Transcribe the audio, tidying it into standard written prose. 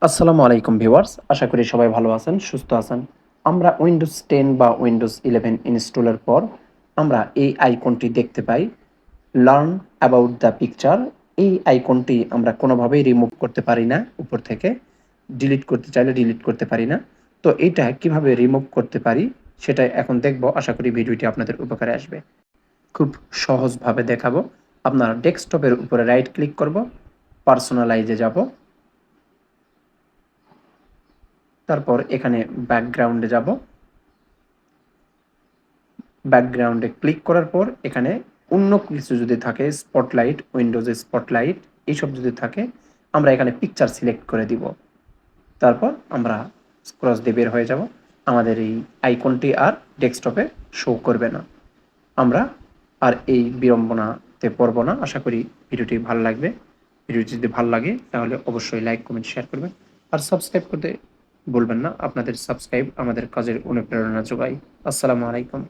আসসালামু আলাইকুম ভিউয়ার্স, আশা করি সবাই ভালো আছেন, সুস্থ আছেন। আমরা উইন্ডোজ 10 বা উইন্ডোজ 11 ইনস্টলের পর আমরা এই আইকনটি দেখতে পাই, লার্ন অ্যাবাউট দ্য পিকচার। এই আইকনটি আমরা কোনোভাবেই রিমুভ করতে পারি না উপর থেকে। ডিলিট করতে চাইলে ডিলিট করতে পারি না। তো এইটা কিভাবে রিমুভ করতে পারি সেটা এখন দেখব। আশা করি ভিডিওটি আপনাদের উপকারে আসবে। খুব সহজভাবে দেখাবো। আপনার ডেস্কটপের উপরে রাইট ক্লিক করব, পার্সোনালাইজে যাব, তারপর এখানে ব্যাকগ্রাউন্ডে যাব। ব্যাকগ্রাউন্ডে ক্লিক করার পর এখানে অন্য কিছু যদি থাকে, স্পটলাইট, উইন্ডোজে স্পটলাইট এইসব যদি থাকে, আমরা এখানে পিকচার সিলেক্ট করে দিব। তারপর আমরা ক্রস দিয়ে বের হয়ে যাব। আমাদের এই আইকনটি আর ডেস্কটপে শো করবে না। আমরা আর এই বিড়ম্বনাতে পড়ব না। আশা করি ভিডিওটি ভালো লাগবে। ভিডিওটি যদি ভালো লাগে তাহলে অবশ্যই লাইক, কমেন্ট, শেয়ার করবেন। আর সাবস্ক্রাইব করতে ভুলবেন না। আপনাদের সাবস্ক্রাইব আমাদের কাজের অনুপ্রেরণা যোগায়। আসসালামু আলাইকুম।